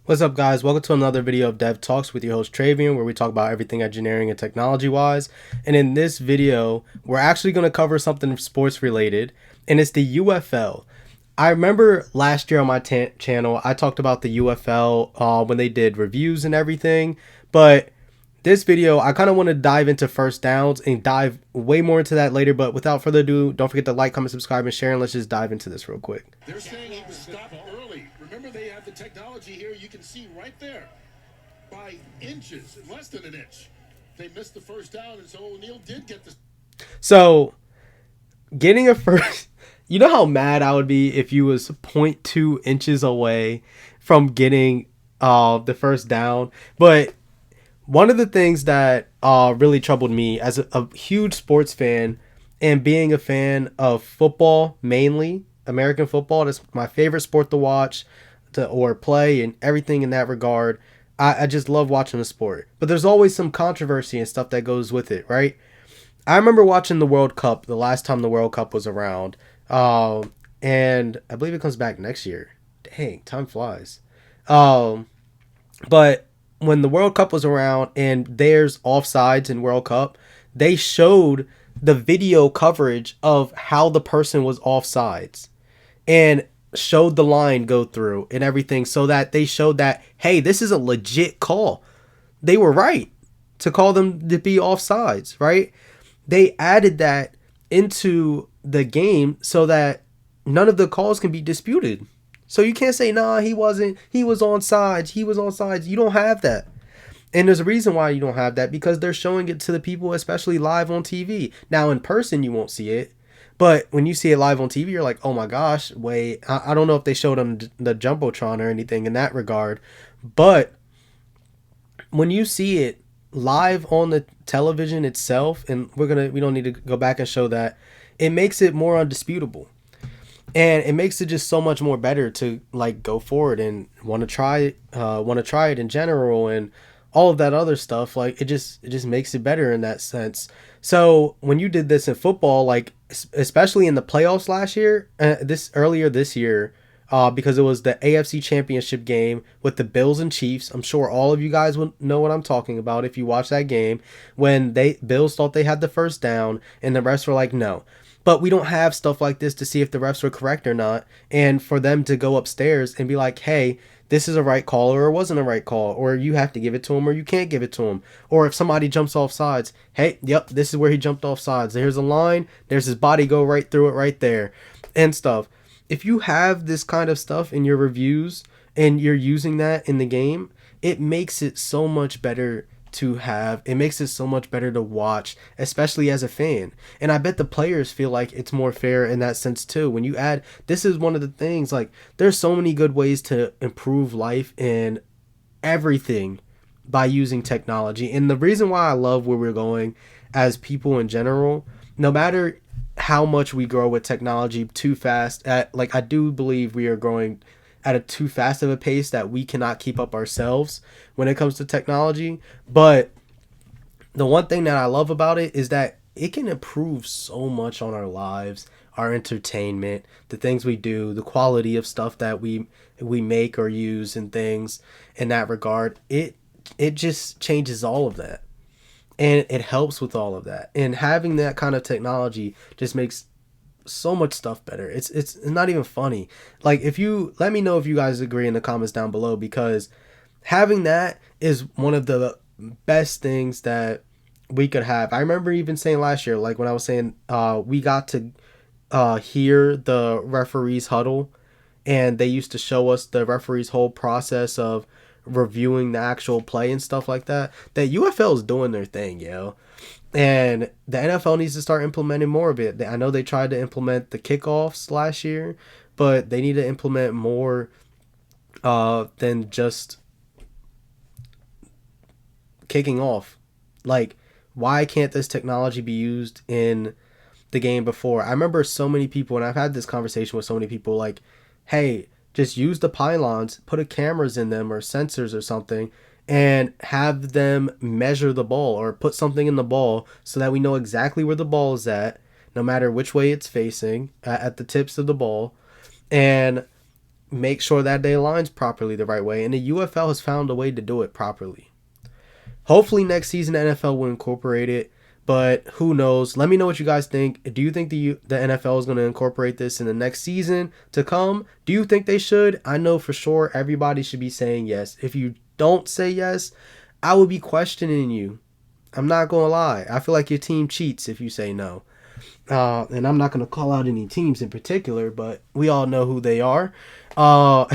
What's up, guys? Welcome to another video of DevTalks with your host Travian, where we talk about everything engineering and technology wise. And in this video, we're actually going to cover something sports related, and it's the UFL. I remember last year on my channel, I talked about the UFL when they did reviews and everything, but this video, I kind of want to dive into first downs and dive way more into that later. But without further ado, don't forget to like, comment, subscribe, and share. And let's just dive into this real quick. They're saying he was stopped early. Remember, they have the technology here. You can see right there by inches, less than an inch. They missed the first down, and so O'Neal did get the. So, getting a first, you know how mad I would be if you was zero point 0.2 inches away from getting the first down. But one of the things that really troubled me as a huge sports fan and being a fan of football, mainly American football, that's my favorite sport to watch or play and everything in that regard. I just love watching the sport. But there's always some controversy and stuff that goes with it, right? I remember watching the World Cup the last time the World Cup was around. And I believe it comes back next year. Dang, time flies. But when the World Cup was around and there's offsides in World Cup, they showed the video coverage of how the person was offsides and showed the line go through and everything, so that they showed that, hey, this is a legit call. They were right to call them to be offsides, right? They added that into the game so that none of the calls can be disputed. So you can't say, nah, he wasn't. He was on sides. He was on sides. You don't have that. And there's a reason why you don't have that, because they're showing it to the people, especially live on TV. Now, in person, you won't see it. But when you see it live on TV, you're like, oh my gosh, wait. I don't know if they showed on the Jumbotron or anything in that regard. But when you see it live on the television itself, and we don't need to go back and show that, it makes it more undisputable. And it makes it just so much more better to like go forward and want to try it in general and all of that other stuff. Like it just makes it better in that sense. So when you did this in football, like especially in the playoffs last year, this year, because it was the AFC Championship game with the Bills and Chiefs. I'm sure all of you guys would know what I'm talking about if you watch that game, when Bills thought they had the first down and the refs were like, no. But we don't have stuff like this to see if the refs were correct or not, and for them to go upstairs and be like, hey, this is a right call or it wasn't a right call, or you have to give it to him or you can't give it to him. Or if somebody jumps off sides, hey, yep, this is where he jumped off sides. There's a line, there's his body, go right through it right there and stuff. If you have this kind of stuff in your reviews and you're using that in the game, it makes it so much better to have. It makes it so much better to watch, especially as a fan. And I bet the players feel like it's more fair in that sense too. When you add, this is one of the things, like there's so many good ways to improve life and everything by using technology. And the reason why I love where we're going as people in general, no matter how much we grow with technology too fast, like I do believe we are growing at a too fast of a pace that we cannot keep up ourselves when it comes to technology. But the one thing that I love about it is that it can improve so much on our lives, our entertainment, the things we do, the quality of stuff that we make or use, and things in that regard. It just changes all of that. And it helps with all of that. And having that kind of technology just makes so much stuff better. It's not even funny. Like, if you let me know if you guys agree in the comments down below, because having that is one of the best things that we could have. I remember even saying last year, like when I was saying we got to hear the referees huddle, and they used to show us the referees whole process of reviewing the actual play and stuff like that. That UFL is doing their thing, yo. And the NFL needs to start implementing more of it. I know they tried to implement the kickoffs last year, but they need to implement more than just kicking off. Like, why can't this technology be used in the game before? I remember so many people, and I've had this conversation with so many people, like, hey, just use the pylons, put a cameras in them or sensors or something, and have them measure the ball or put something in the ball so that we know exactly where the ball is at, no matter which way it's facing, at the tips of the ball. And make sure that they aligns properly the right way. And the UFL has found a way to do it properly. Hopefully next season the NFL will incorporate it, but who knows? Let me know what you guys think. Do you think the NFL is going to incorporate this in the next season to come? Do you think they should? I know for sure everybody should be saying yes. If you don't say yes, I will be questioning you. I'm not going to lie. I feel like your team cheats if you say no. And I'm not going to call out any teams in particular, but we all know who they are. Uh,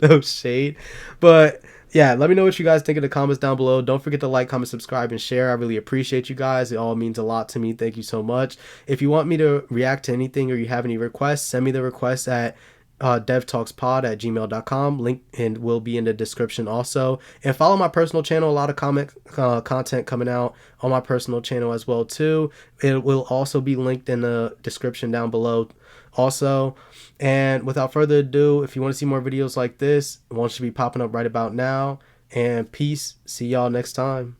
no shade. But yeah, let me know what you guys think in the comments down below. Don't forget to like, comment, subscribe, and share. I really appreciate you guys. It all means a lot to me. Thank you so much. If you want me to react to anything or you have any requests, send me the requests at devtalkspod at gmail.com. Link and will be in the description also. And follow my personal channel. A lot of content coming out on my personal channel as well too. It will also be linked in the description down below also. And without further ado, if you want to see more videos like this, one should be popping up right about now. And peace. See y'all next time.